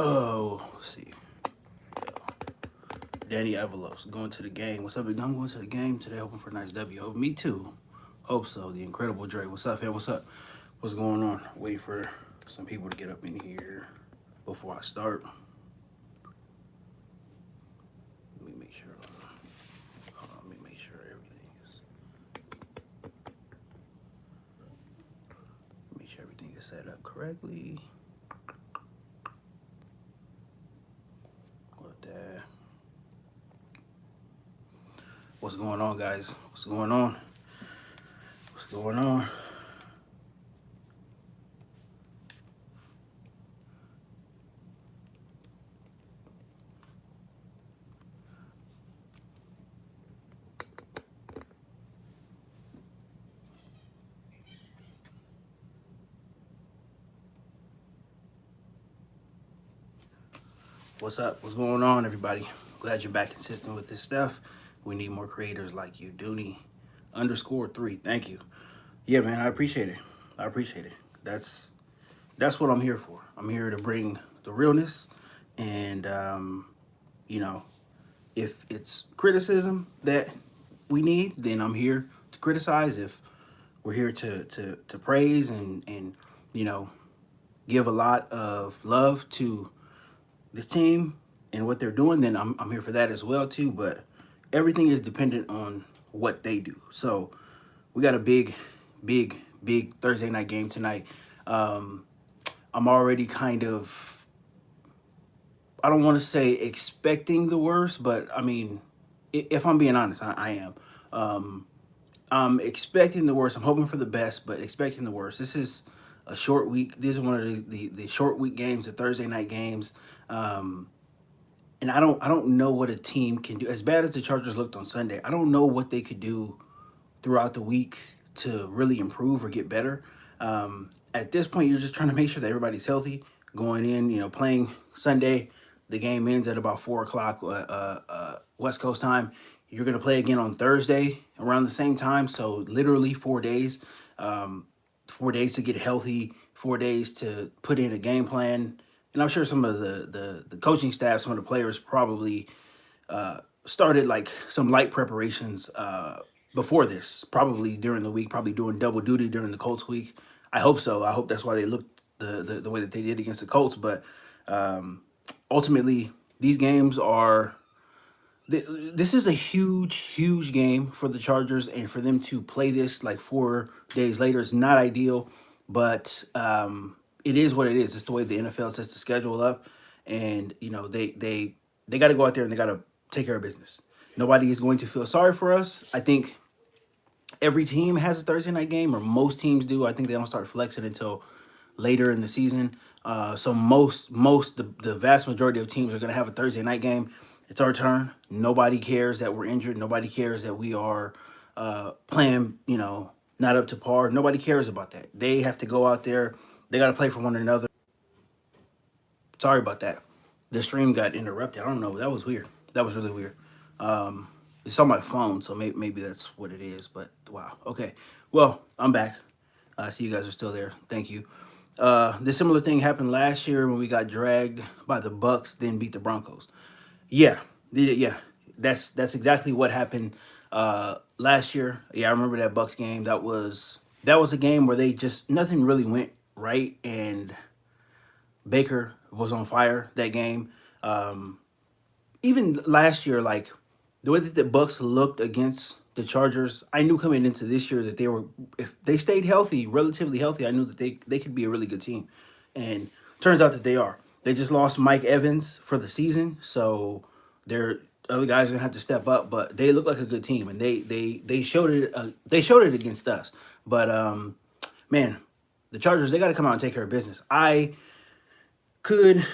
Oh, let's see. Danny Avalos going to the game. What's up, big? I'm going to the game today, hoping for a nice W. Oh, me too. Hope so. The Incredible Dre. What's up, fam? What's up? What's going on? Wait for some people to get up in here before I start. Let me make sure. Hold on. Let me make sure everything is. Make sure everything is set up correctly. What that? What's going on, guys? What's going on? What's going on? What's up? What's going on, everybody? Glad you're back consistent with this stuff. We need more creators like you. Dooney_3. Thank you. Yeah, man, I appreciate it. I appreciate it. That's what I'm here for. I'm here to bring the realness, and you know, if it's criticism that we need, then I'm here to criticize. If we're here to praise and you know give a lot of love to this team and what they're doing, then I'm here for that as well too. But everything is dependent on what they do. So we got a big Thursday night game tonight. I'm already kind of, I don't want to say expecting the worst, but I mean, if I'm being honest, I am. I'm expecting the worst. I'm hoping for the best, but expecting the worst. This is a short week. This is one of the short week games, the Thursday night games. Um, and I don't know what a team can do. As bad as the Chargers looked on Sunday, I don't know what they could do throughout the week to really improve or get better. At this point, you're just trying to make sure that everybody's healthy going in. You know, playing Sunday, the game ends at about 4 o'clock West Coast time. You're gonna play again on Thursday around the same time. So literally 4 days, 4 days to get healthy, 4 days to put in a game plan. And I'm sure some of the coaching staff, some of the players probably started like some light preparations before this, probably during the week, probably doing double duty during the Colts week. I hope so. I hope that's why they looked the way that they did against the Colts. But ultimately, these games are. This is a huge game for the Chargers, and for them to play this like 4 days later is not ideal. But it is what it is. It's the way the NFL sets the schedule up, and you know they got to go out there and they got to take care of business. Nobody is going to feel sorry for us. I think every team has a Thursday night game, or most teams do. I think they don't start flexing until later in the season. So the vast majority of teams are going to have a Thursday night game. It's our turn. Nobody cares that we're injured. Nobody cares that we are playing, not up to par. Nobody cares about that. They have to go out there. They got to play for one another. Sorry about that. The stream got interrupted. I don't know. That was weird. That was really weird. It's on my phone, so maybe that's what it is. But wow. Okay. Well, I'm back. I see you guys are still there. Thank you. This similar thing happened last year when we got dragged by the Bucks, then beat the Broncos. Yeah, yeah. That's exactly what happened last year. Yeah, I remember that Bucks game. That was a game where they just nothing really went right, and Baker was on fire that game. Even last year, like the way that the Bucks looked against the Chargers, I knew coming into this year that they were, if they stayed healthy, relatively healthy, I knew that they could be a really good team. And turns out that they are. They just lost Mike Evans for the season, so their other guys are gonna have to step up. But they look like a good team, and they showed it. They showed it against us. But man, the Chargers, they got to come out and take care of business. Could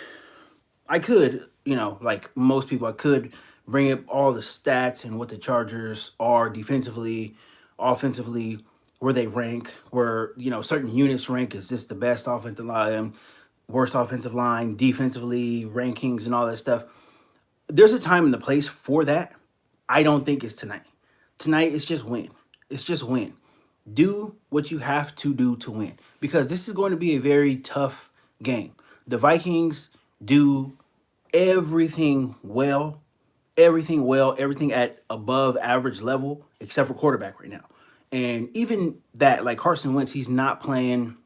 I could, like most people, I could bring up all the stats and what the Chargers are defensively, offensively, where they rank, where, certain units rank. Is this the best offensive line, worst offensive line, defensively, rankings, and all that stuff? There's a time and the place for that. I don't think it's tonight. Tonight, it's just win. It's just win. Do what you have to do to win, because this is going to be a very tough game. The Vikings do everything well, everything at above average level, except for quarterback right now. And even that, like Carson Wentz, he's not playing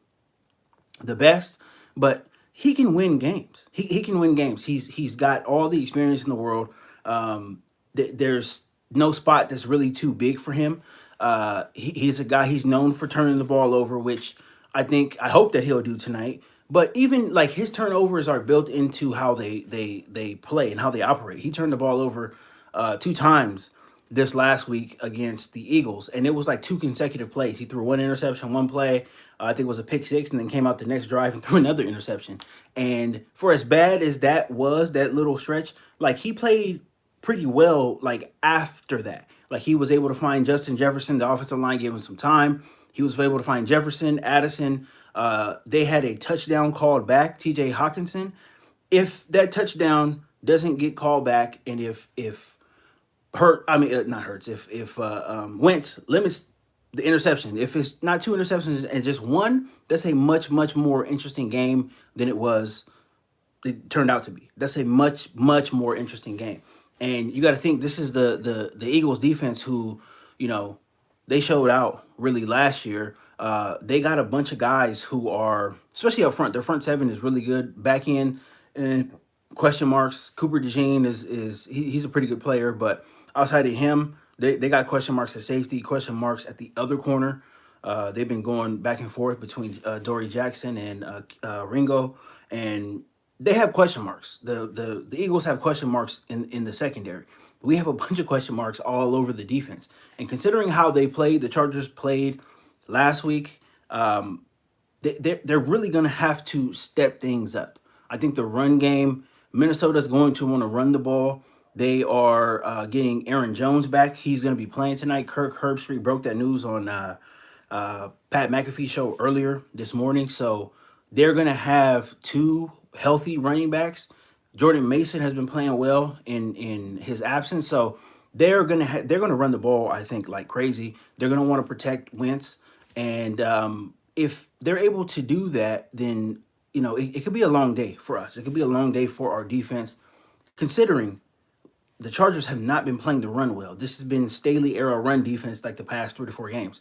the best, but he can win games. He can win games. He's got all the experience in the world. There's no spot that's really too big for him. He's a guy. He's known for turning the ball over, which I hope that he'll do tonight. But even like his turnovers are built into how they play and how they operate. He turned the ball over 2 times this last week against the Eagles, and it was like 2 consecutive plays. He threw one interception, one play, I think it was a pick six, and then came out the next drive and threw another interception. And for as bad as that was, that little stretch, like he played pretty well. Like after that, like he was able to find Justin Jefferson. The offensive line gave him some time. He was able to find Jefferson, Addison. They had a touchdown called back, T.J. Hawkinson. If that touchdown doesn't get called back, and if not Hurts. If Wentz limits the interception, if it's not 2 interceptions and just one, that's a much more interesting game than it turned out to be. That's a much more interesting game. And you got to think this is the Eagles defense who, you know, they showed out really last year. They got a bunch of guys who are, especially up front. Their front seven is really good. Back in and question marks. Cooper DeJean he's a pretty good player, but outside of him, they got question marks at safety, question marks at the other corner. They've been going back and forth between Dory Jackson and Ringo, and they have question marks. The Eagles have question marks in the secondary. We have a bunch of question marks all over the defense. And considering how they played, the Chargers played last week, they're really going to have to step things up. I think the run game, Minnesota's going to want to run the ball. They are getting Aaron Jones back. He's going to be playing tonight. Kirk Herbstreit broke that news on Pat McAfee show earlier this morning. So they're going to have 2 healthy running backs. Jordan Mason has been playing well in his absence. So they're going to run the ball, I think, like crazy. They're going to want to protect Wentz. And if they're able to do that, then, you know, it could be a long day for us. It could be a long day for our defense, considering the Chargers have not been playing the run well. This has been Staley era run defense like the past 3 to 4 games.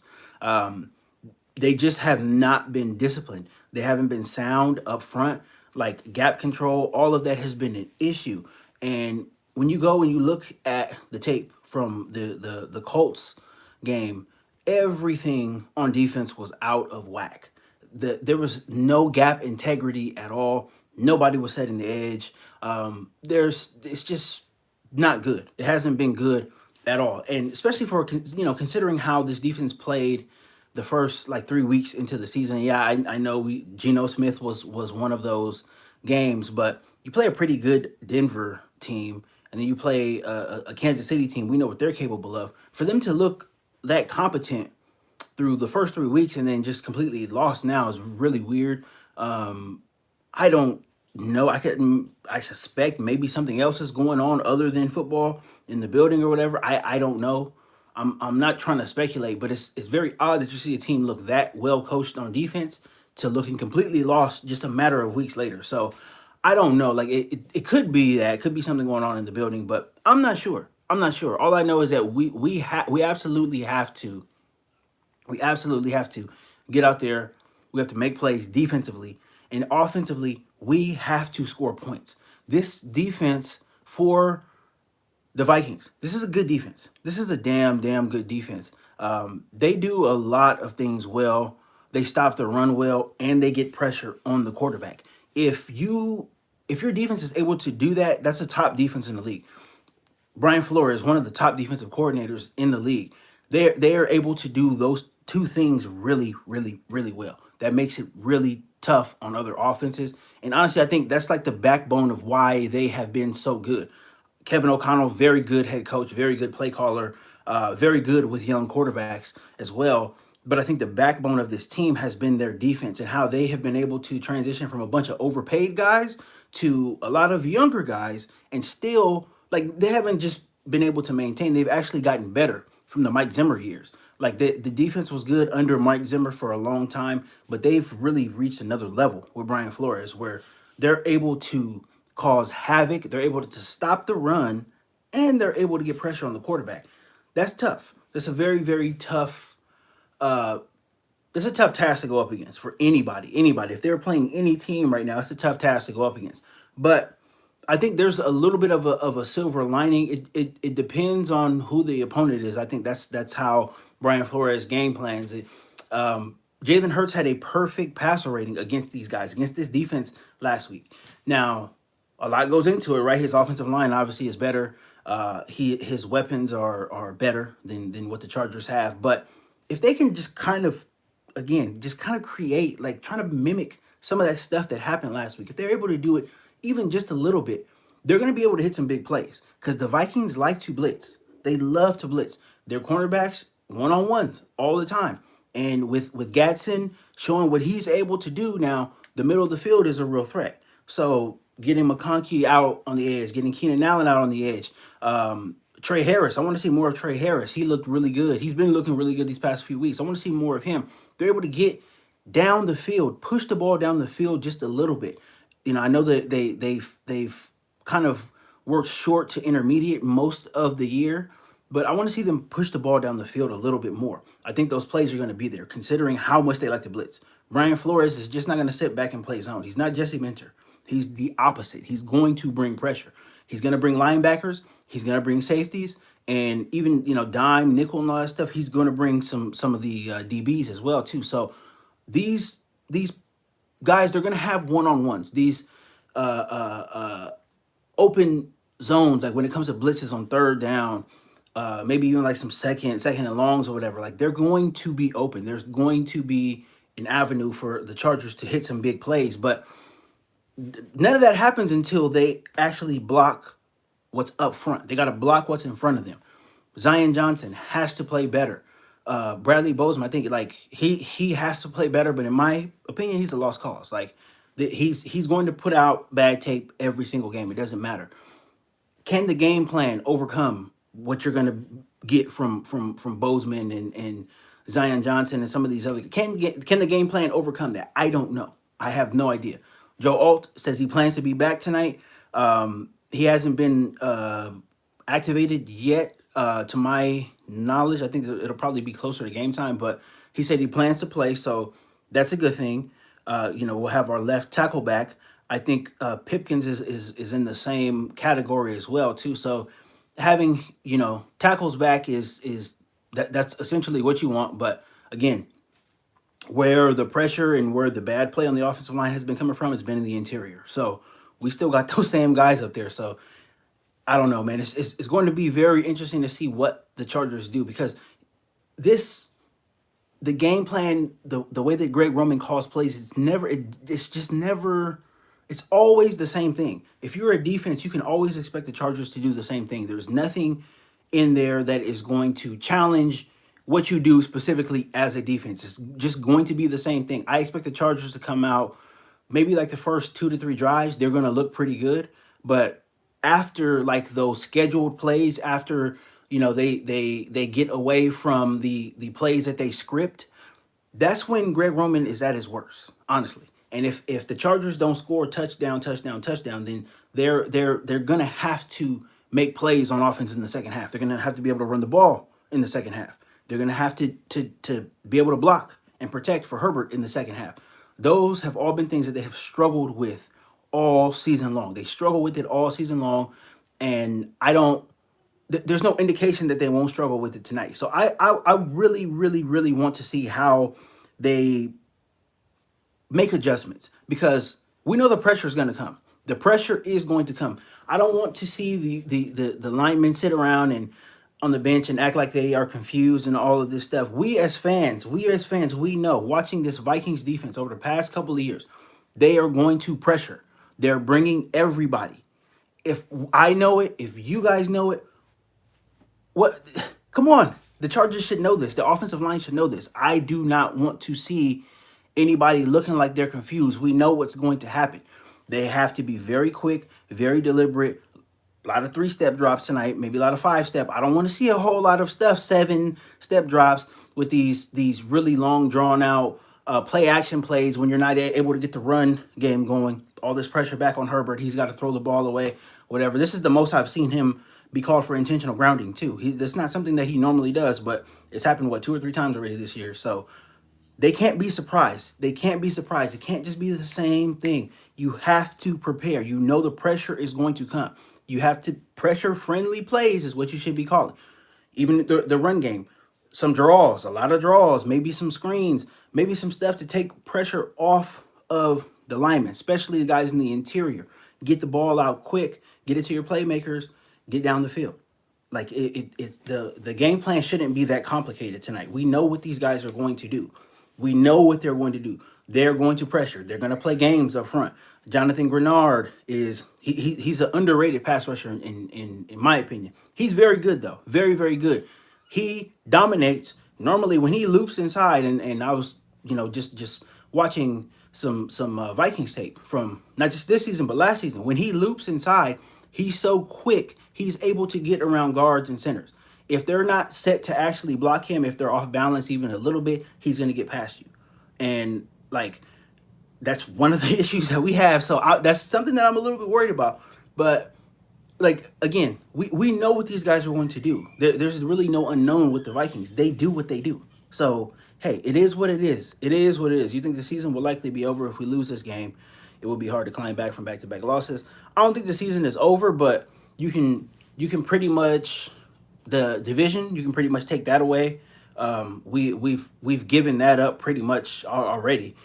They just have not been disciplined. They haven't been sound up front, like gap control. All of that has been an issue. And when you go and you look at the tape from the Colts game, everything on defense was out of whack. There was no gap integrity at all. Nobody was setting the edge. It's just not good. It hasn't been good at all, and especially for considering how this defense played the first like 3 weeks into the season. Yeah, I know Geno Smith was one of those games, but you play a pretty good Denver team, and then you play a Kansas City team. We know what they're capable of. For them to look that competent through the first 3 weeks and then just completely lost now is really weird. I don't know. I suspect maybe something else is going on other than football in the building or whatever. I don't know. I'm not trying to speculate, but it's very odd that you see a team look that well coached on defense to looking completely lost just a matter of weeks later. So I don't know. Like it could be that. It could be something going on in the building, but I'm not sure. All I know is that we absolutely have to. We absolutely have to get out there. We have to make plays defensively, and offensively we have to score points. This defense for the Vikings, this is a good defense. This is a damn good defense. They do a lot of things well. They stop the run well, and they get pressure on the quarterback. If your defense is able to do that, that's a top defense in the league. Brian Flores is one of the top defensive coordinators in the league. They are able to do those 2 things really well. That makes it really tough on other offenses. And honestly, I think that's like the backbone of why they have been so good. Kevin O'Connell, very good head coach, very good play caller, very good with young quarterbacks as well. But I think the backbone of this team has been their defense and how they have been able to transition from a bunch of overpaid guys to a lot of younger guys, and still, like, they haven't just been able to maintain. They've actually gotten better from the Mike Zimmer years. Like the defense was good under Mike Zimmer for a long time, but they've really reached another level with Brian Flores where they're able to cause havoc. They're able to stop the run, and they're able to get pressure on the quarterback. That's tough. That's a very, very tough. It's a tough task to go up against for anybody. Anybody, if they're playing any team right now, it's a tough task to go up against. But I think there's a little bit of a silver lining. It depends on who the opponent is. I think that's how Brian Flores game plans it. Jalen Hurts had a perfect passer rating against these guys, against this defense last week. Now, a lot goes into it, right? His offensive line obviously is better. His weapons are better than what the Chargers have. But if they can just kind of, again, just kind of create, like trying to mimic some of that stuff that happened last week, if they're able to do it even just a little bit, they're going to be able to hit some big plays because the Vikings like to blitz. They love to blitz. Their cornerbacks one-on-ones all the time. And with Gatson showing what he's able to do now, the middle of the field is a real threat. So getting McConkey out on the edge, getting Keenan Allen out on the edge. Trey Harris, I want to see more of Trey Harris. He looked really good. He's been looking really good these past few weeks. I want to see more of him. They're able to get down the field, push the ball down the field just a little bit. You know, I know that they've kind of worked short to intermediate most of the year, but I want to see them push the ball down the field a little bit more. I think those plays are going to be there, considering how much they like to blitz. Brian Flores is just not going to sit back and play zone. He's not Jesse Minter. He's the opposite. He's going to bring pressure. He's going to bring linebackers. He's going to bring safeties, and even dime, nickel, and all that stuff. He's going to bring some of the DBs as well too. So these guys, they're going to have one-on-ones. These open zones, like when it comes to blitzes on third down, maybe even like some second and longs or whatever, like they're going to be open. There's going to be an avenue for the Chargers to hit some big plays, but none of that happens until they actually block what's up front. They got to block what's in front of them. Zion Johnson has to play better. Bradley Bozeman, I think like he has to play better, but in my opinion, he's a lost cause. Like he's going to put out bad tape every single game. It doesn't matter. Can the game plan overcome what you're going to get from Bozeman and Zion Johnson and some of these other? Can the game plan overcome that? I don't know. I have no idea. Joe Alt says he plans to be back tonight. He hasn't been activated yet, to my knowledge. I think it'll probably be closer to game time, but he said he plans to play, so that's a good thing. We'll have our left tackle back. I think Pipkins is in the same category as well too. So having tackles back is that's essentially what you want. But again, where the pressure and where the bad play on the offensive line has been coming from has been in the interior. So we still got those same guys up there. So I don't know, man. It's going to be very interesting to see what the Chargers do, because the game plan, the way that Greg Roman calls plays, it's always the same thing. If you're a defense, you can always expect the Chargers to do the same thing. There's nothing in there that is going to challenge what you do specifically as a defense. It's just going to be the same thing. I expect the Chargers to come out, maybe like the first 2 to 3 drives, they're going to look pretty good. But after like those scheduled plays, after they get away from the plays that they script, that's when Greg Roman is at his worst, honestly. And if the Chargers don't score touchdown, then they're gonna have to make plays on offense in the second half. They're gonna have to be able to run the ball in the second half. They're gonna have to be able to block and protect for Herbert in the second half. Those have all been things that they have struggled with all season long. They struggle with it all season long, and there's no indication that they won't struggle with it tonight. So I really, really, really want to see how they make adjustments, because we know the pressure is going to come. The pressure is going to come. I don't want to see the linemen sit around and on the bench and act like they are confused and all of this stuff. We as fans, we know, watching this Vikings defense over the past couple of years, they are going to pressure. They're bringing everybody. If I know it, if you guys know it, come on. The Chargers should know this. The offensive line should know this. I do not want to see anybody looking like they're confused. We know what's going to happen. They have to be very quick, very deliberate. A lot of 3-step drops tonight, maybe a lot of 5-step. I don't want to see a whole lot of stuff, 7-step drops with these really long, drawn out play action plays when you're not able to get the run game going. All this pressure back on Herbert. He's got to throw the ball away, whatever. This is the most I've seen him be called for intentional grounding too. That's not something that he normally does, but it's happened what 2 or 3 times already this year. So they can't be surprised. They can't be surprised. It can't just be the same thing. You have to prepare. You know the pressure is going to come. You have to pressure friendly plays is what you should be calling. Even the run game, some draws, a lot of draws, maybe some screens, maybe some stuff to take pressure off of the linemen, especially the guys in the interior. Get the ball out quick, get it to your playmakers, get down the field. Like the game plan shouldn't be that complicated tonight. We know what these guys are going to do. We know what they're going to do. They're going to pressure. They're going to play games up front. Jonathan Grenard is he's an underrated pass rusher in my opinion. He's very good though. Very, very good. He dominates. Normally when he loops inside, and I was, just watching some Vikings tape from not just this season but last season. When he loops inside, he's so quick. He's able to get around guards and centers. If they're not set to actually block him, if they're off balance even a little bit, he's going to get past you. And like that's one of the issues that we have. So that's something that I'm a little bit worried about. But like again, we know what these guys are going to do. There's really no unknown with the Vikings. They do what they do. So hey, it is what it is. It is what it is. You think the season will likely be over if we lose this game? It will be hard to climb back from back-to-back losses. I don't think the season is over, but you can pretty much the division. You can pretty much take that away. We've given that up pretty much already.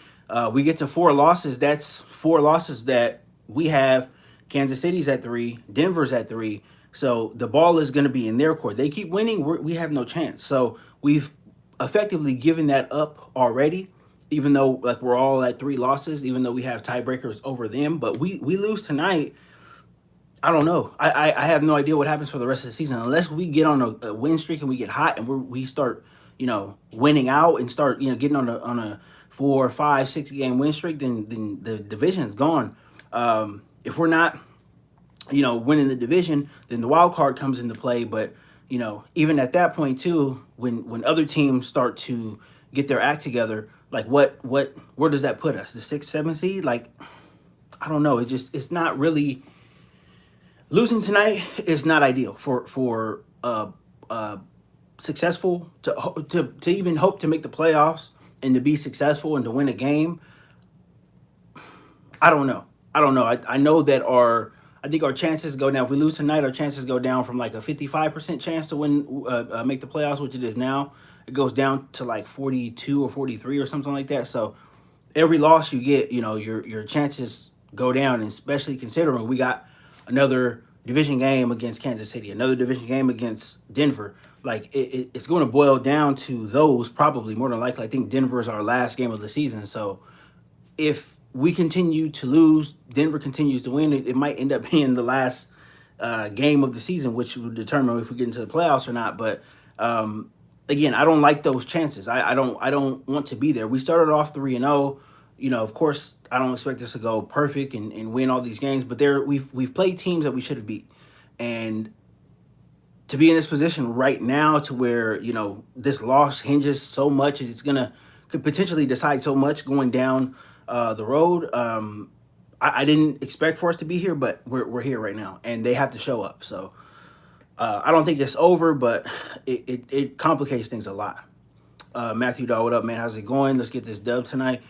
We get to 4 losses. That's 4 losses that we have. Kansas City's at 3, Denver's at 3. So the ball is going to be in their court. They keep winning, we have no chance. So we've effectively given that up already, even though like we're all at 3 losses, even though we have tiebreakers over them. But we lose tonight. I don't know. I have no idea what happens for the rest of the season unless we get on a win streak and we get hot and we start winning out and start getting on a 4, 5, 6 game win streak. Then the division's gone. If we're not winning the division, then the wild card comes into play. But even at that point too, when other teams start to get their act together, like where does that put us? The 6th, 7th seed? Like I don't know. It's not really. Losing tonight is not ideal for successful to even hope to make the playoffs and to be successful and to win a game. I don't know. I know that I think our chances go down. If we lose tonight, our chances go down from like a 55% chance to win, make the playoffs, which it is now. It goes down to like 42 or 43 or something like that. So every loss you get, your chances go down, and especially considering we got another division game against Kansas City, another division game against Denver. Like it's going to boil down to those probably more than likely. I think Denver is our last game of the season. So if we continue to lose, Denver continues to win, it might end up being the last game of the season, which will determine if we get into the playoffs or not. But again, I don't like those chances. I don't want to be there. We started off 3-0. Of course, I don't expect us to go perfect and win all these games, but we've played teams that we should have beat. And to be in this position right now to where, this loss hinges so much and could potentially decide so much going down the road. I didn't expect for us to be here, but we're here right now and they have to show up. So I don't think it's over, but it complicates things a lot. Matthew Daw, what up, man? How's it going? Let's get this dub tonight.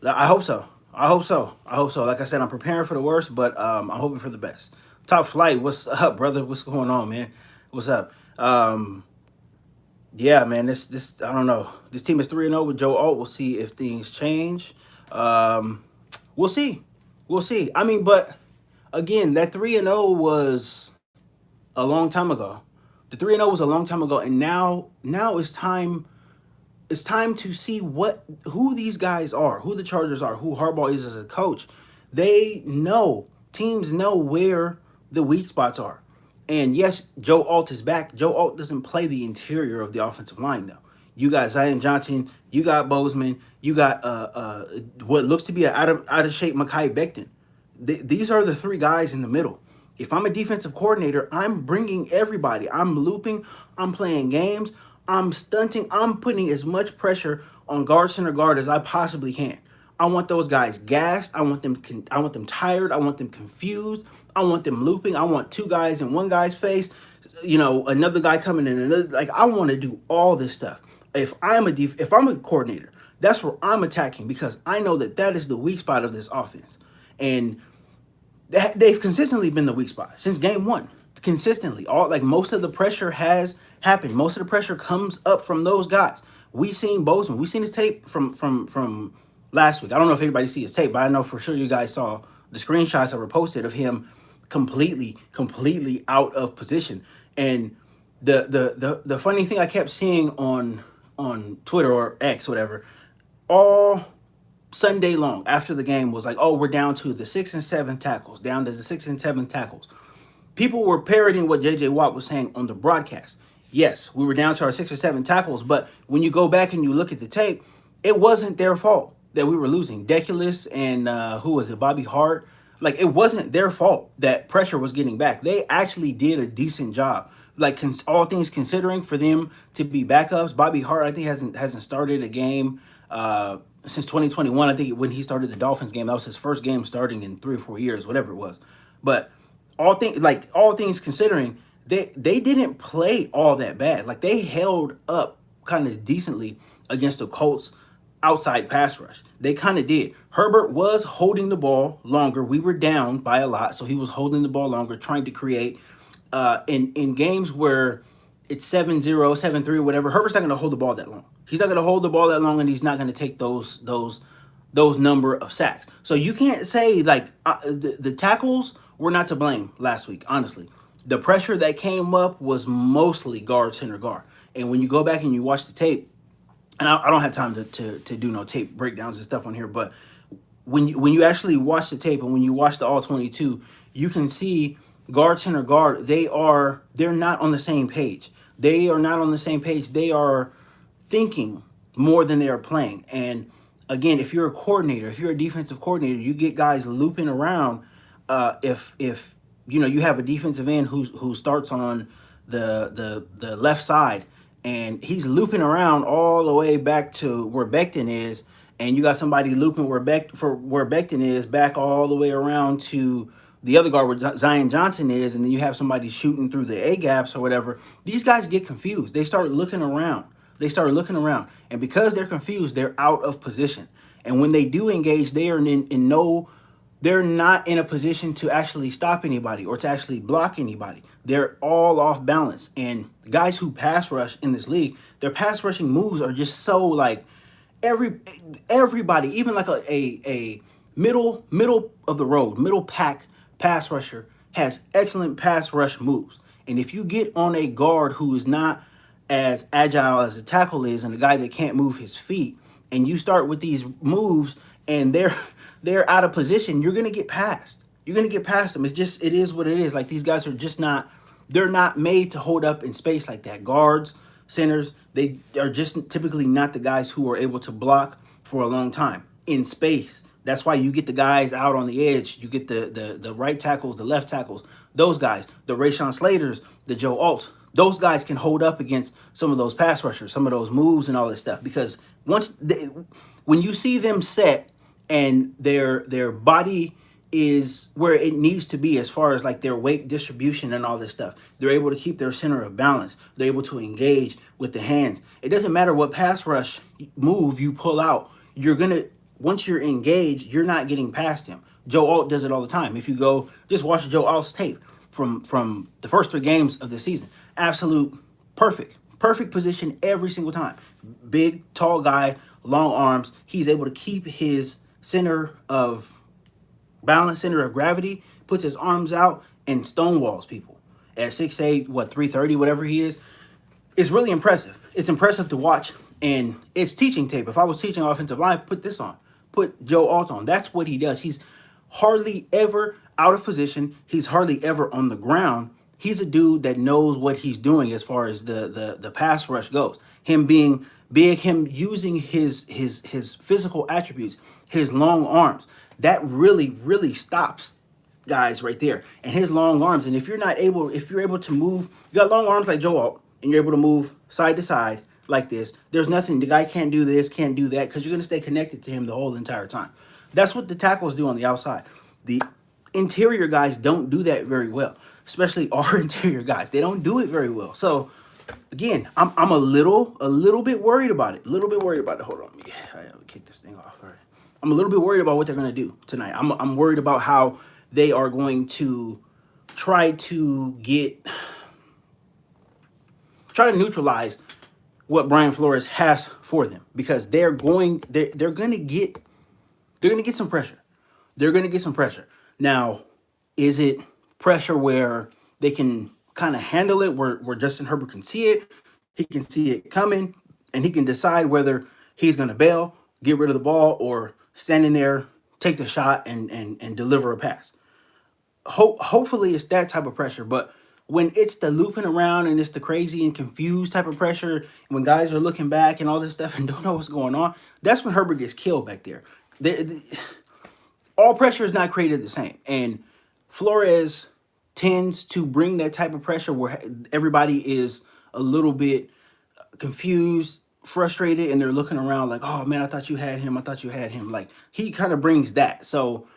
I hope so. Like I said, I'm preparing for the worst, but I'm hoping for the best. Top Flight, what's up, brother? What's going on, man? What's up? Yeah, man, this I don't know. This team is 3-0 with Joe Alt. We'll see if things change. We'll see. I mean, but again, that 3-0 was a long time ago. The 3-0 was a long time ago, and now it's time. It's time to see who these guys are, who the Chargers are, who Harbaugh is as a coach. Teams know where the weak spots are. And yes, Joe Alt is back. Joe Alt doesn't play the interior of the offensive line, though. You got Zion Johnson, you got Bozeman, you got what looks to be an out of shape Mekhi Becton. These are the 3 guys in the middle. If I'm a defensive coordinator, I'm bringing everybody. I'm looping, I'm playing games, I'm stunting, I'm putting as much pressure on guard center guard as I possibly can. I want those guys gassed. I want them tired. I want them confused. I want them looping. I want two guys in one guy's face. Another guy coming in another. Like I want to do all this stuff. If I'm a coordinator, that's where I'm attacking because I know that is the weak spot of this offense, and they've consistently been the weak spot since game one. Consistently, most of the pressure has happened. Most of the pressure comes up from those guys. We seen Bozeman. We seen his tape from last week. I don't know if anybody see his tape, but I know for sure you guys saw the screenshots that were posted of him completely out of position. And the funny thing I kept seeing on Twitter or X, whatever, all Sunday long after the game was like, oh, we're down to the 6 and 7 tackles, down to the 6 and 7 tackles. People were parroting what JJ Watt was saying on the broadcast. Yes, we were down to our 6 or 7 tackles, but when you go back and you look at the tape, it wasn't their fault that we were losing. Deculus and who was it, Bobby Hart? Like, it wasn't their fault that pressure was getting back. They actually did a decent job. Like, all things considering, for them to be backups. Bobby Hart, I think, hasn't started a game since 2021. I think when he started the Dolphins game, that was his first game starting in 3 or 4 years, whatever it was. But all things considering, they didn't play all that bad. Like, they held up kind of decently against the Colts outside pass rush. They kind of did. Herbert was holding the ball longer. We were down by a lot, so he was holding the ball longer, trying to create in games where it's 7-0, 7-3, or whatever. Herbert's not going to hold the ball that long. He's not going to hold the ball that long, and he's not going to take those number of sacks. So you can't say the tackles were not to blame last week. Honestly, the pressure that came up was mostly guard, center, guard. And when you go back and you watch the tape, and I don't have time to do no tape breakdowns and stuff on here, but when you actually watch the tape and when you watch the all 22, you can see guard, center, guard. They're not on the same page. They are not on the same page. They are thinking more than they are playing. And again, if you're a coordinator, if you're a defensive coordinator, you get guys looping around. If you have a defensive end who starts on the left side, and he's looping around all the way back to where Becton is, and you got somebody looping where Becton is back all the way around to the other guard where Zion Johnson is, and then you have somebody shooting through the A-gaps or whatever. These guys get confused. They start looking around. And because they're confused, they're out of position. And when they do engage, they are they're not in a position to actually stop anybody or to actually block anybody. They're all off balance. And guys who pass rush in this league, their pass rushing moves are just so like everybody, even like a middle of the road, middle pack pass rusher has excellent pass rush moves. And if you get on a guard who is not as agile as a tackle is and a guy that can't move his feet, and you start with these moves and they're out of position, you're gonna get past. You're gonna get past them. It is what it is. Like, these guys are just not. They're not made to hold up in space like that. Guards, centers, they are just typically not the guys who are able to block for a long time in space. That's why you get the guys out on the edge. You get the right tackles, the left tackles. Those guys, the Rashawn Slaters, the Joe Alts. Those guys can hold up against some of those pass rushers, some of those moves and all this stuff. Because when you see them set and their body is where it needs to be as far as like their weight distribution and all this stuff, they're able to keep their center of balance. They're able to engage with the hands. It doesn't matter what pass rush move you pull out. Once you're engaged, you're not getting past him. Joe Alt does it all the time. If you go just watch Joe Alt's tape from the first 3 games of the season, absolute perfect position every single time. Big, tall guy, long arms. He's able to keep his center of balance, center of gravity, puts his arms out and stonewalls people at 6'8", 330, whatever he is. It's really impressive. It's impressive to watch, and it's teaching tape. If I was teaching offensive line, put this on. Put Joe Alt on. That's what he does. He's hardly ever out of position. He's hardly ever on the ground. He's a dude that knows what he's doing as far as the pass rush goes. Him being big, him using his physical attributes, his long arms. That really stops guys right there. And his long arms. And if you're able to move, you got long arms like Joe Alt, and you're able to move side to side, like this, there's nothing. The guy can't do this, can't do that, because you're going to stay connected to him the whole entire time. That's what the tackles do on the outside. The interior guys don't do that very well, especially our interior guys. They don't do it very well. So again, I'm a little bit worried about it. A little bit worried about it. Hold on, me. I have to kick this thing off. All right. I'm a little bit worried about what they're going to do tonight. I'm worried about how they are going to try to neutralize what Brian Flores has for them, because they're going to get some pressure. They're going to get some pressure. Now, is it pressure where they can kind of handle it, where Justin Herbert can see it, he can see it coming, and he can decide whether he's going to bail, get rid of the ball, or stand in there, take the shot, and deliver a pass? Hopefully it's that type of pressure. But when it's the looping around and it's the crazy and confused type of pressure, when guys are looking back and all this stuff and don't know what's going on, that's when Herbert gets killed back there. All pressure is not created the same. And Flores tends to bring that type of pressure where everybody is a little bit confused, frustrated, and they're looking around like, oh man, I thought you had him. I thought you had him. Like, he kind of brings that. So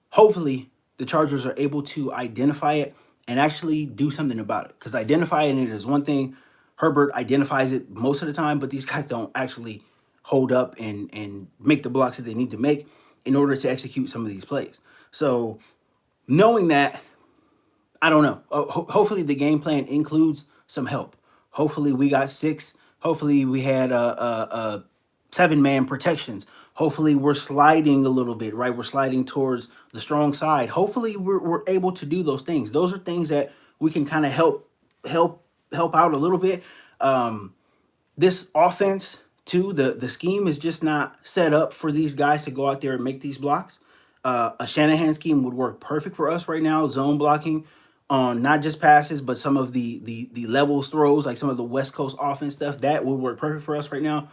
hopefully the Chargers are able to identify it and actually do something about it. Because identifying it is one thing. Herbert identifies it most of the time, but these guys don't actually hold up and make the blocks that they need to make in order to execute some of these plays. So knowing that, I don't know. Hopefully the game plan includes some help. Hopefully we got six. Hopefully we had seven-man protections. Hopefully we're sliding a little bit, right? We're sliding towards the strong side. Hopefully we're able to do those things. Those are things that we can kind of help out a little bit. This offense too, the scheme is just not set up for these guys to go out there and make these blocks. A Shanahan scheme would work perfect for us right now. Zone blocking on not just passes, but some of the levels throws, like some of the West Coast offense stuff, that would work perfect for us right now.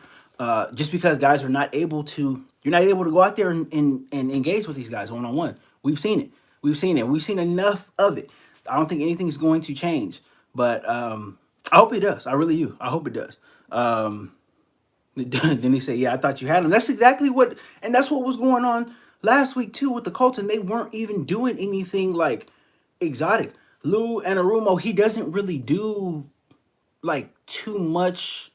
Just because guys are not able to, you're not able to go out there and engage with these guys one-on-one. We've seen it. We've seen enough of it. I don't think anything's going to change, but I hope it does. I really do. I hope it does. Then he said, yeah, I thought you had him. That's exactly what, and that's what was going on last week too with the Colts, and they weren't even doing anything like exotic. Lou Anarumo, he doesn't really do like too much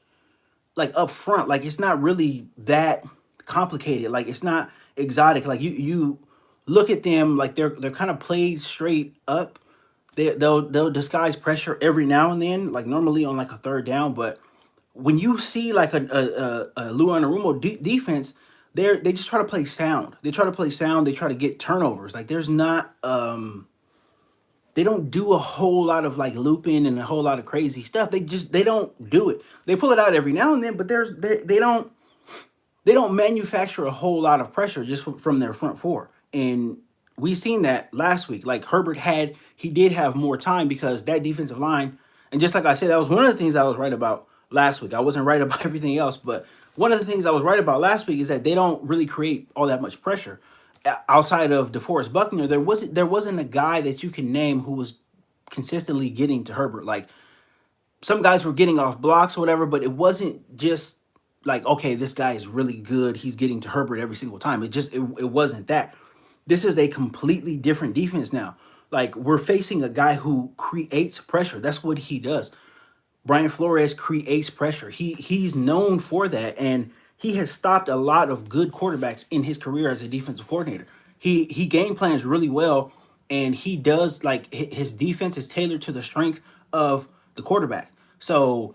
like up front. Like, it's not really that complicated. Like, it's not exotic. Like, you look at them, like they're kind of played straight up. They'll disguise pressure every now and then, like normally on like a third down. But when you see like a Lou Anarumo defense, they just try to play sound. They try to play sound. They try to get turnovers. Like, there's not they don't do a whole lot of like looping and a whole lot of crazy stuff. They don't do it. They pull it out every now and then, but they don't manufacture a whole lot of pressure just from their front four. And we seen that last week. Like, Herbert did have more time because that defensive line, and just like I said, that was one of the things I was right about last week. I wasn't right about everything else, but one of the things I was right about last week is that they don't really create all that much pressure. Outside of DeForest Buckner, there wasn't a guy that you can name who was consistently getting to Herbert. Like, some guys were getting off blocks or whatever, but it wasn't just like, okay, this guy is really good, he's getting to Herbert every single time. It wasn't that. This is a completely different defense now. Like, we're facing a guy who creates pressure. That's what he does. Brian Flores creates pressure. He's known for that, and he has stopped a lot of good quarterbacks in his career as a defensive coordinator. He game plans really well, and he does, like, his defense is tailored to the strength of the quarterback. So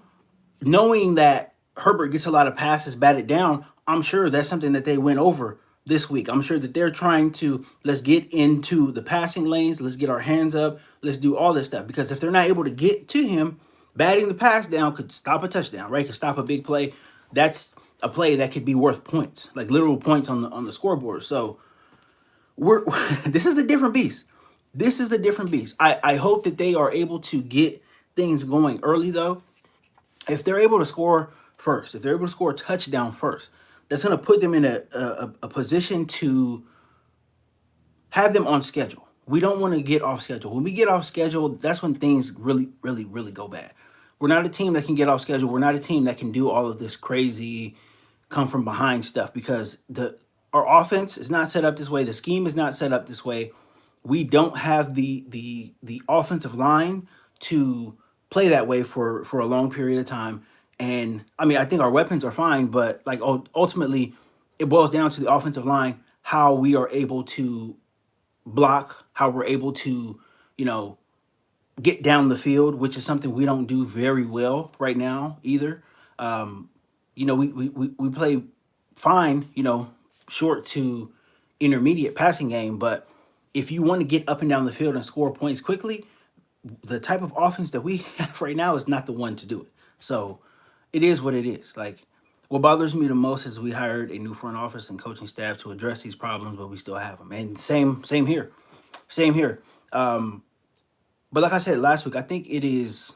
knowing that Herbert gets a lot of passes batted down, I'm sure that's something that they went over this week. I'm sure that they're trying to, let's get into the passing lanes, let's get our hands up, let's do all this stuff. Because if they're not able to get to him, batting the pass down could stop a touchdown, right? Could stop a big play. That's a play that could be worth points, like literal points on the scoreboard. So this is a different beast. This is a different beast. I hope that they are able to get things going early, though. If they're able to score first, if they're able to score a touchdown first, that's going to put them in a position to have them on schedule. We don't want to get off schedule. When we get off schedule, that's when things really, really, really go bad. We're not a team that can get off schedule. We're not a team that can do all of this crazy come from behind stuff because the our offense is not set up this way. The scheme is not set up this way. We don't have the offensive line to play that way for a long period of time. And I mean, I think our weapons are fine, but like ultimately, it boils down to the offensive line, how we are able to block, how we're able to, you know, get down the field, which is something we don't do very well right now either. Um, we play fine, short to intermediate passing game, but if you want to get up and down the field and score points quickly, the type of offense that we have right now is not the one to do it. So it is what it is. Like what bothers me the most is we hired a new front office and coaching staff to address these problems, but we still have them. And same here, same here. But like I said last week, I think it is.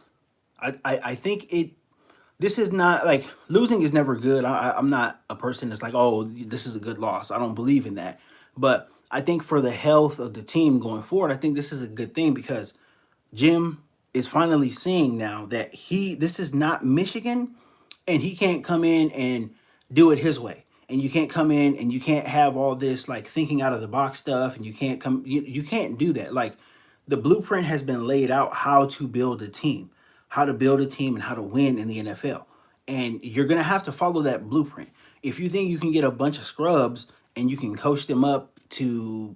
I think it. This is not like losing is never good. I'm not a person that's like, oh, this is a good loss. I don't believe in that. But I think for the health of the team going forward, I think this is a good thing because Jim is finally seeing now that this is not Michigan and he can't come in and do it his way. And you can't come in and you can't have all this like thinking out of the box stuff and you can't do that. Like the blueprint has been laid out how to build a team, how to build a team and how to win in the NFL. And you're going to have to follow that blueprint. If you think you can get a bunch of scrubs and you can coach them up to,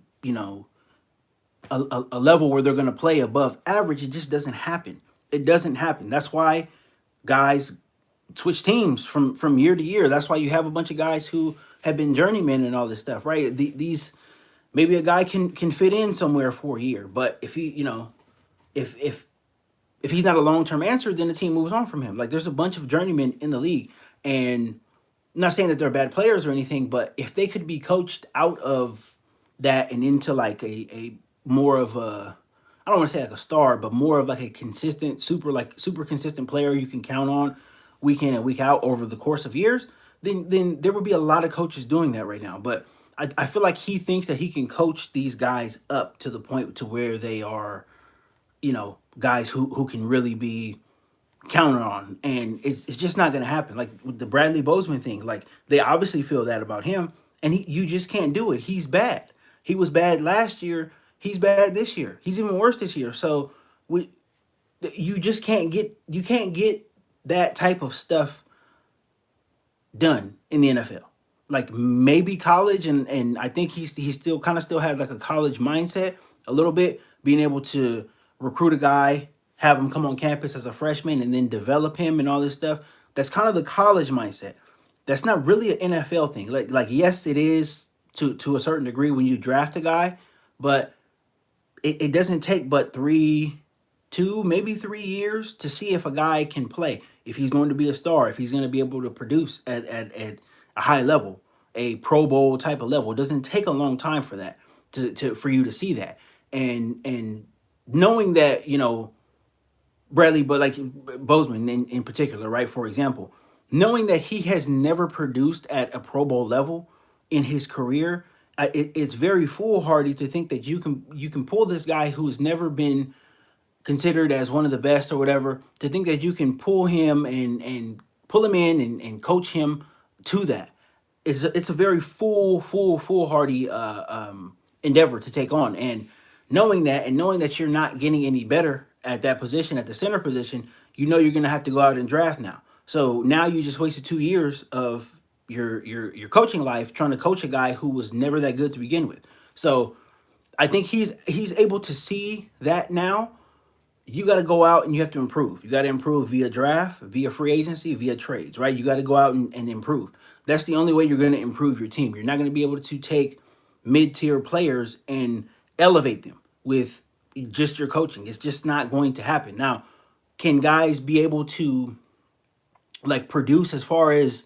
a level where they're going to play above average, it just doesn't happen. It doesn't happen. That's why guys switch teams from year to year. That's why you have a bunch of guys who have been journeymen and all this stuff, right? These maybe a guy can fit in somewhere for a year, but if he, if if he's not a long term answer, then the team moves on from him. Like there's a bunch of journeymen in the league, and I'm not saying that they're bad players or anything, but if they could be coached out of that and into like a more of a, I don't want to say like a star, but more of like a consistent, super consistent player you can count on week in and week out over the course of years, then there would be a lot of coaches doing that right now. But I feel like he thinks that he can coach these guys up to the point to where they are, guys who can really be counted on, and it's just not going to happen. Like with the Bradley Bozeman thing, like they obviously feel that about him, and you just can't do it. He's bad. He was bad last year. He's bad this year. He's even worse this year. So we, you just can't get that type of stuff done in the NFL. Like maybe college, and I think he still kind of still has like a college mindset a little bit, being able to recruit a guy, have him come on campus as a freshman, and then develop him and all this stuff. That's kind of the college mindset. That's not really an NFL thing. Like yes, it is to a certain degree when you draft a guy, but it doesn't take but 2, maybe 3 years to see if a guy can play, if he's going to be a star, if he's going to be able to produce at a high level, a Pro Bowl type of level. It doesn't take a long time for that for you to see that. And knowing that, Bradley, but like Bozeman in particular, right? For example, knowing that he has never produced at a Pro Bowl level in his career, it's very foolhardy to think that you can pull this guy who's never been considered as one of the best or whatever, to think that you can pull him and pull him in and coach him to that. It's a very foolhardy endeavor to take on. And knowing that you're not getting any better at that position, at the center position, you're going to have to go out and draft now. So now you just wasted 2 years of your coaching life trying to coach a guy who was never that good to begin with. So I think he's able to see that now. You got to go out and you have to improve. You got to improve via draft, via free agency, via trades, right? You got to go out and improve. That's the only way you're going to improve your team. You're not going to be able to take mid-tier players and elevate them with just your coaching. It's just not going to happen. Now, can guys be able to like produce as far as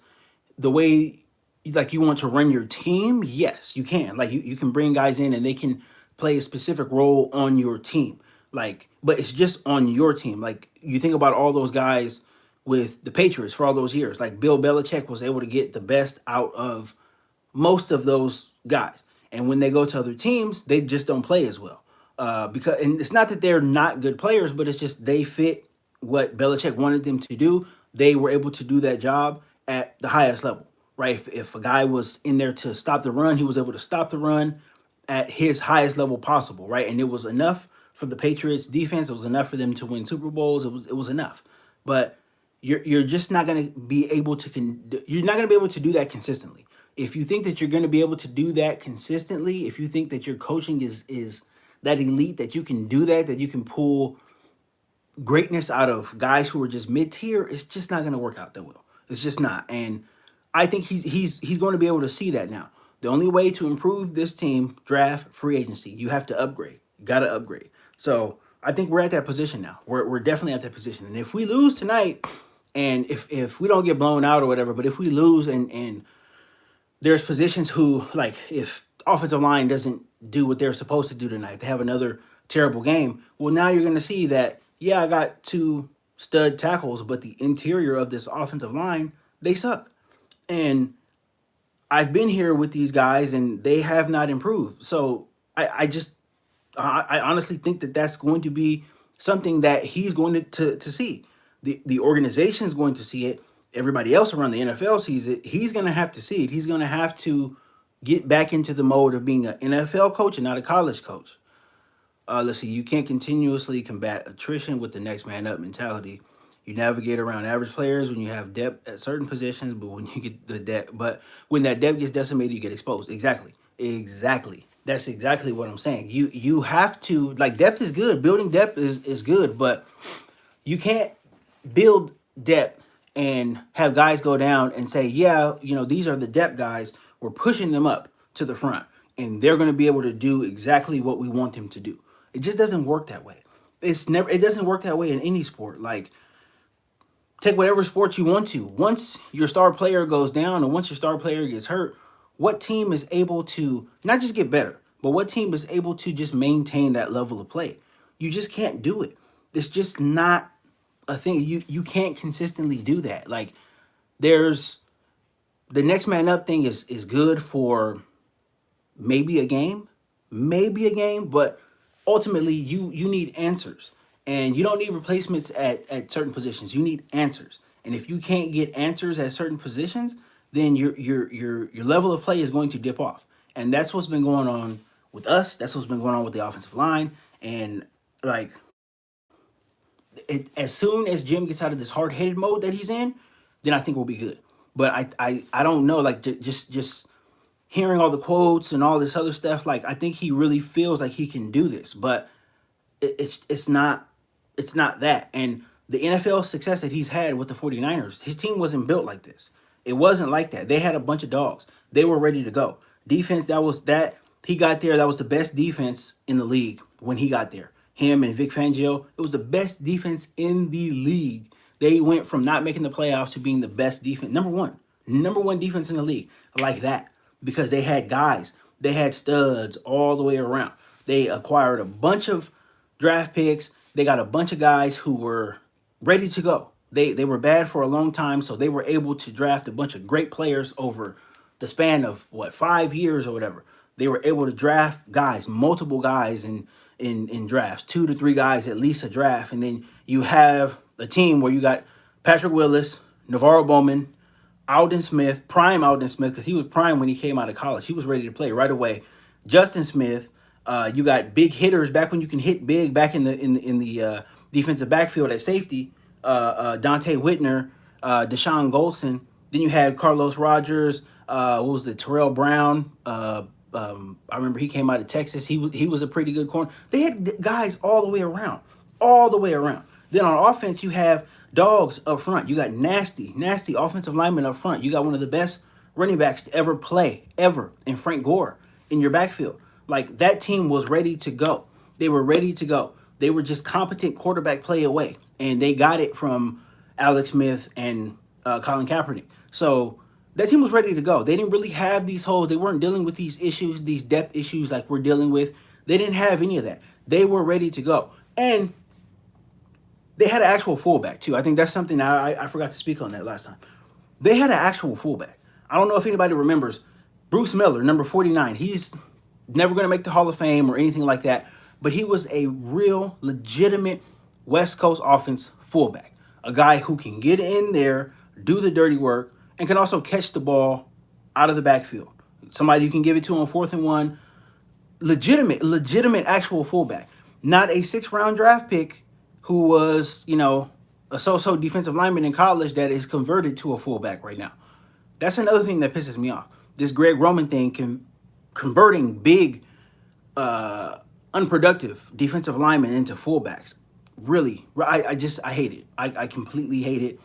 the way like you want to run your team? Yes, you can. Like you can bring guys in and they can play a specific role on your team. Like, but it's just on your team. Like you think about all those guys with the Patriots for all those years. Like Bill Belichick was able to get the best out of most of those guys. And when they go to other teams, they just don't play as well. And it's not that they're not good players, but it's just they fit what Belichick wanted them to do, they were able to do that job at the highest level, right? If a guy was in there to stop the run, he was able to stop the run at his highest level possible, right? And it was enough for the Patriots defense. It was enough for them to win Super Bowls. It was enough. But you're just not going to be able to you're not going to be able to do that consistently. If you think that you're going to be able to do that consistently, if you think that your coaching is that elite, that you can do that you can pull greatness out of guys who are just mid tier, it's just not going to work out that well. It's just not. And I think he's going to be able to see that now. The only way to improve this team, draft, free agency. You have to upgrade. You got to upgrade. So I think we're at that position now. We're definitely at that position. And if we lose tonight, and if we don't get blown out or whatever, but if we lose and there's positions who, like, if offensive line doesn't do what they're supposed to do tonight, they have another terrible game. Well, now you're going to see that, yeah, I got two stud tackles, but the interior of this offensive line, they suck. And I've been here with these guys, and they have not improved. So I honestly think that that's going to be something that he's going to see. The organization is going to see it. Everybody else around the NFL sees it. He's going to have to see it. He's going to have to get back into the mode of being an NFL coach and not a college coach. Let's see. You can't continuously combat attrition with the next man up mentality. You navigate around average players when you have depth at certain positions, but when you get the depth, but when that depth gets decimated, you get exposed. Exactly. That's exactly what I'm saying. You have to, like, depth is good. Building depth is good, but you can't build depth and have guys go down and say, yeah, these are the depth guys. We're pushing them up to the front, and they're going to be able to do exactly what we want them to do. It just doesn't work that way. It doesn't work that way in any sport. Like, take whatever sport you want to. Once your star player goes down, or once your star player gets hurt, what team is able to not just get better, but what team is able to just maintain that level of play? You just can't do it. It's just not a thing. You can't consistently do that. Like, there's the next man up thing is good for maybe a game, but ultimately you need answers. And you don't need replacements at certain positions. You need answers. And if you can't get answers at certain positions, then your level of play is going to dip off. And that's what's been going on with us. That's what's been going on with the offensive line. And, like, as soon as Jim gets out of this hard-headed mode that he's in, then I think we'll be good. But I don't know, like, just hearing all the quotes and all this other stuff, like, I think he really feels like he can do this. But it's not that. And the NFL success that he's had with the 49ers, his team wasn't built like this. It wasn't like that. They had a bunch of dogs. They were ready to go. Defense, he got there. That was the best defense in the league when he got there. Him and Vic Fangio, it was the best defense in the league. They went from not making the playoffs to being the best defense, number one defense in the league, like that, because they had guys. They had studs all the way around. They acquired a bunch of draft picks. They got a bunch of guys who were ready to go. They were bad for a long time, so they were able to draft a bunch of great players over the span of 5 years or whatever. They were able to draft guys, multiple guys in drafts, 2 to 3 guys at least a draft, and then you have a team where you got Patrick Willis, Navarro Bowman, Alden Smith, prime Alden Smith, because he was prime when he came out of college. He was ready to play right away. Justin Smith. You got big hitters back when you can hit big back in the defensive backfield at safety. Dante Whitner, Deshaun Goldson. Then you had Carlos Rogers. What was it? Terrell Brown. I remember he came out of Texas. He was a pretty good corner. They had guys all the way around, Then on offense, you have dogs up front. You got nasty offensive linemen up front. You got one of the best running backs to ever play, in Frank Gore in your backfield. Like, that team was ready to go. They were ready to go. They were just competent quarterback play away. And they got it from Alex Smith and Colin Kaepernick. So that team was ready to go. They didn't really have these holes. They weren't dealing with these issues, these depth issues like we're dealing with. They didn't have any of that. They were ready to go. And they had an actual fullback, too. I think that's something I forgot to speak on that last time. They had an actual fullback. I don't know if anybody remembers Bruce Miller, number 49. He's never going to make the Hall of Fame or anything like that, but he was a real legitimate West Coast offense fullback, a guy who can get in there, do the dirty work, and can also catch the ball out of the backfield. Somebody you can give it to on 4th and 1. Legitimate actual fullback, not a 6th-round draft pick who was, a so-so defensive lineman in college that is converted to a fullback right now. That's another thing that pisses me off. This Greg Roman thing converting big, unproductive defensive linemen into fullbacks. Really, I hate it. I completely hate it.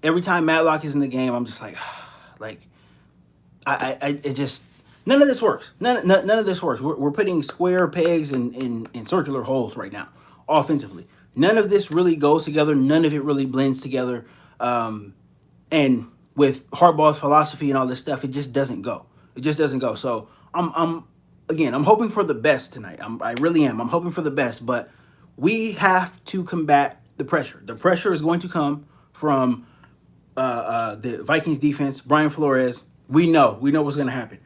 Every time Matlock is in the game, I'm just like, it just, none of this works. None of this works. We're putting square pegs in circular holes right now, offensively. None of this really goes together. None of it really blends together. And with Harbaugh's philosophy and all this stuff, it just doesn't go. It just doesn't go. So I'm hoping for the best tonight. I really am. I'm hoping for the best, but we have to combat the pressure. The pressure is going to come from the Vikings defense, Brian Flores. We know what's going to happen.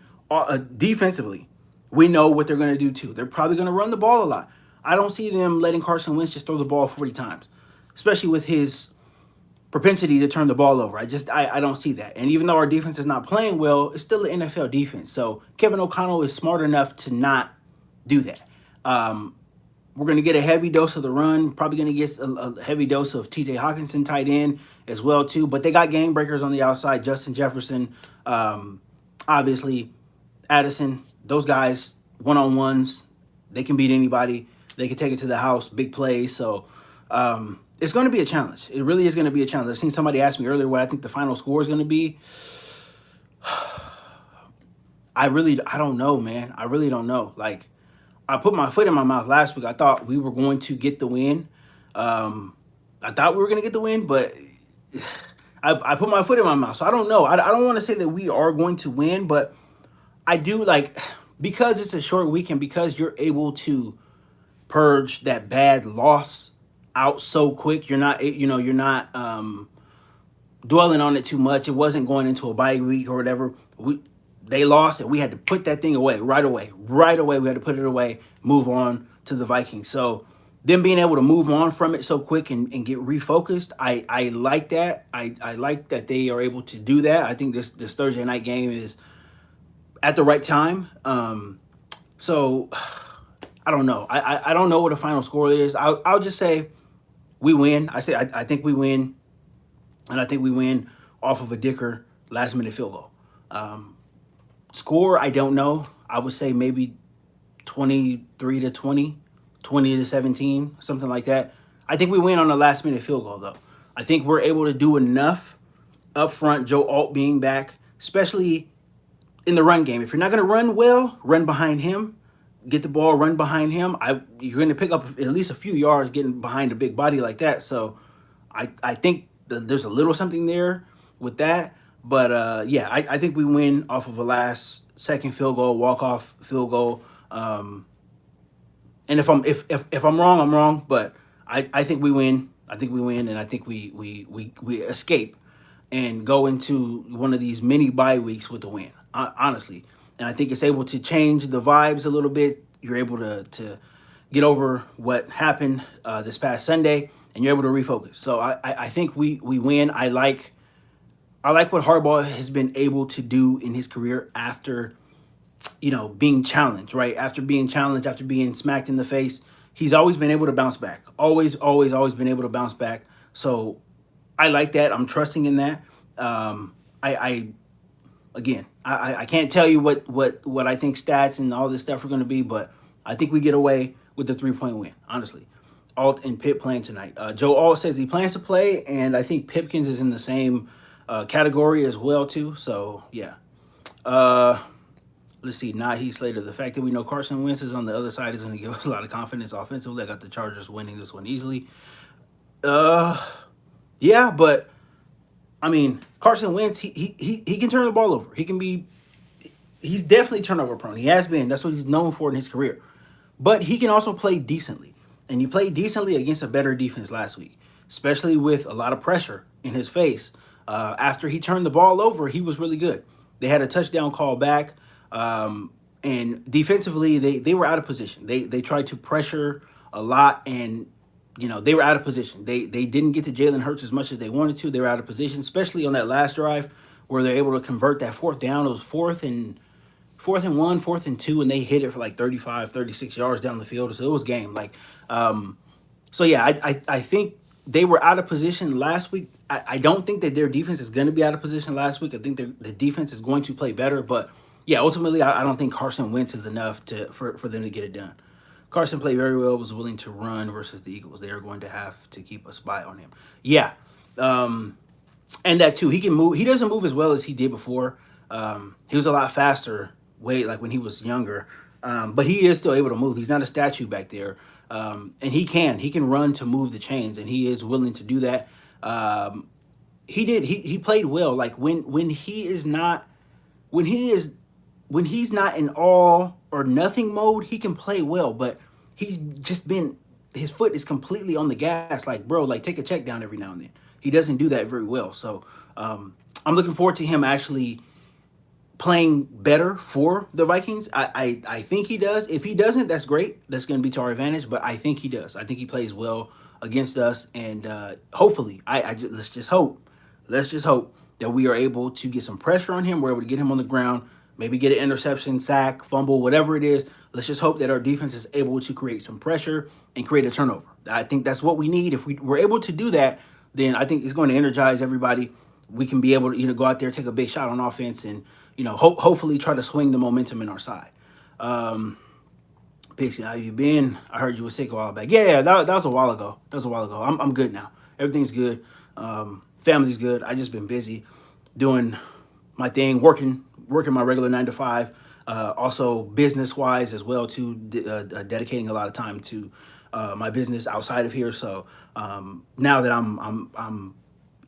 Defensively, we know what they're going to do too. They're probably going to run the ball a lot. I don't see them letting Carson Wentz just throw the ball 40 times, especially with his propensity to turn the ball over. I don't see that. And even though our defense is not playing well, it's still an NFL defense. So Kevin O'Connell is smart enough to not do that. We're going to get a heavy dose of the run, probably going to get a heavy dose of TJ Hawkinson tight end as well too. But they got game breakers on the outside, Justin Jefferson, obviously Addison. Those guys, one-on-ones, they can beat anybody. They can take it to the house, big plays. So it's going to be a challenge. It really is going to be a challenge. I seen somebody ask me earlier what I think the final score is going to be. I don't know, man. I really don't know. Like, I put my foot in my mouth last week. I thought we were going to get the win. I thought we were going to get the win, but I put my foot in my mouth. So I don't know. I don't want to say that we are going to win, but I do, like, because it's a short week and because you're able to purge that bad loss out so quick, you're not dwelling on it too much. It wasn't going into a bye week or whatever. They lost and we had to put that thing away right away. We had to put it away, move on to the Vikings. So them being able to move on from it so quick and get refocused, I like that. I like that they are able to do that. I think this Thursday night game is at the right time. So I don't know. I don't know what the final score is. I'll just say we win. I think we win, and I think we win off of a Dicker last-minute field goal. Score, I don't know. I would say maybe 23-20, 20-17, something like that. I think we win on a last-minute field goal, though. I think we're able to do enough up front, Joe Alt being back, especially in the run game. If you're not going to run well, run behind him. Get the ball, run behind him. You're going to pick up at least a few yards getting behind a big body like that. So I think there's a little something there with that. But yeah, I think we win off of a last-second field goal, walk-off field goal. And if I'm wrong, I'm wrong. But I think we win. I think we win, and I think we escape and go into one of these mini bye weeks with a win. Honestly. And I think it's able to change the vibes a little bit. You're able to get over what happened this past Sunday, and you're able to refocus. So I think we win. I like what Harbaugh has been able to do in his career after, being challenged, right? After being challenged, after being smacked in the face, he's always been able to bounce back. Always been able to bounce back. So I like that. I'm trusting in that. I can't tell you what I think stats and all this stuff are going to be, but I think we get away with the 3-point win, honestly. Alt and Pip playing tonight. Joe Alt says he plans to play, and I think Pipkins is in the same category as well, too. So, yeah. Let's see. Heath Slater. The fact that we know Carson Wentz is on the other side is going to give us a lot of confidence offensively. I got the Chargers winning this one easily. Yeah, but I mean, Carson Wentz, he can turn the ball over. He's definitely turnover prone. He has been. That's what he's known for in his career. But he can also play decently. And he played decently against a better defense last week, especially with a lot of pressure in his face. After he turned the ball over, he was really good. They had a touchdown call back. And defensively, they were out of position. They tried to pressure a lot, and they were out of position. They didn't get to Jalen Hurts as much as they wanted to. They were out of position, especially on that last drive where they're able to convert that fourth down. It was fourth and one, fourth and two, and they hit it for like 35, 36 yards down the field. So it was game. So yeah, I think they were out of position last week. I don't think that their defense is going to be out of position last week. I think the defense is going to play better. But yeah, ultimately, I don't think Carson Wentz is enough for them to get it done. Carson played very well, was willing to run versus the Eagles. They are going to have to keep a spy on him. Yeah. And that too, he can move. He doesn't move as well as he did before. He was a lot faster, like when he was younger. But he is still able to move. He's not a statue back there. And he can run to move the chains, and he is willing to do that. He played well. Like when he's not in all or nothing mode, he can play well, but he's just been, his foot is completely on the gas. Like, bro, like take a check down every now and then. He doesn't do that very well. So I'm looking forward to him actually playing better for the Vikings. I think he does. If he doesn't, that's great. That's going to be to our advantage. But I think he does. I think he plays well against us, and hopefully, let's just hope. Let's just hope that we are able to get some pressure on him. We're able to get him on the ground, maybe get an interception, sack, fumble, whatever it is. Let's just hope that our defense is able to create some pressure and create a turnover. I think that's what we need. If we're able to do that, then I think it's going to energize everybody. We can be able to go out there, take a big shot on offense, and hopefully try to swing the momentum in our side. Pixie, how you been? I heard you were sick a while back. Yeah, that was a while ago. I'm good now. Everything's good. Family's good. I just been busy doing my thing, working my regular 9 to 5. Also business wise as well too. Dedicating a lot of time to my business outside of here. So now that I'm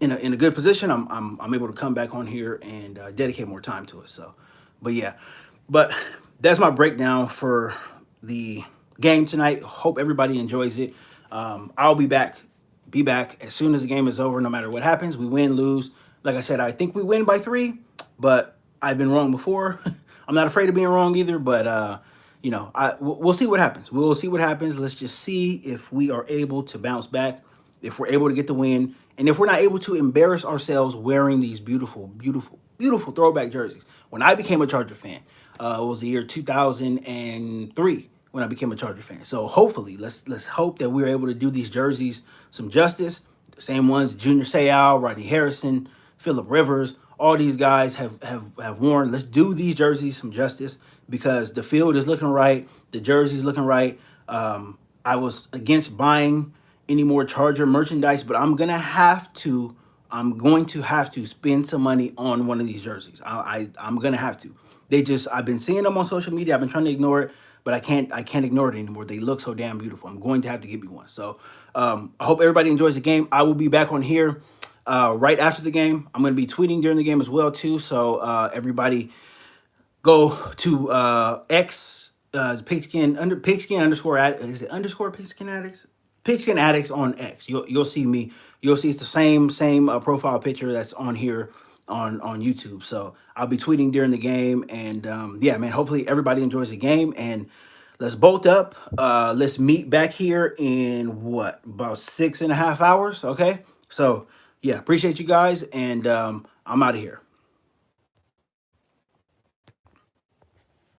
in a good position, I'm able to come back on here and dedicate more time to it. So, but that's my breakdown for the game tonight. Hope everybody enjoys it. I'll be back as soon as the game is over, no matter what happens. We win, lose. Like I said, I think we win by 3, but I've been wrong before. I'm not afraid of being wrong either, but we'll see what happens. We'll see what happens. Let's just see if we are able to bounce back, if we're able to get the win, and if we're not able to embarrass ourselves wearing these beautiful, beautiful, beautiful throwback jerseys. When I became a Charger fan, it was the year 2003 when I became a Charger fan. So hopefully, let's hope that we're able to do these jerseys some justice. The same ones Junior Seau, Rodney Harrison, Phillip Rivers, all these guys have worn. Let's do these jerseys some justice because the field is looking right. The jersey's looking right. I was against buying any more Charger merchandise, but I'm going to have to spend some money on one of these jerseys. I'm going to have to. I've been seeing them on social media. I've been trying to ignore it, but I can't ignore it anymore. They look so damn beautiful. I'm going to have to get me one. So I hope everybody enjoys the game. I will be back on here right after the game. I'm going to be tweeting during the game as well too. So everybody go to X, pigskin underscore is it underscore pigskin addicts? Pigskin addicts on X. You'll see me. You'll see it's the same profile picture that's on here on YouTube. So I'll be tweeting during the game, and yeah, man. Hopefully everybody enjoys the game, and let's bolt up. Let's meet back here in about 6.5 hours. Okay. So yeah, appreciate you guys, and I'm out of here.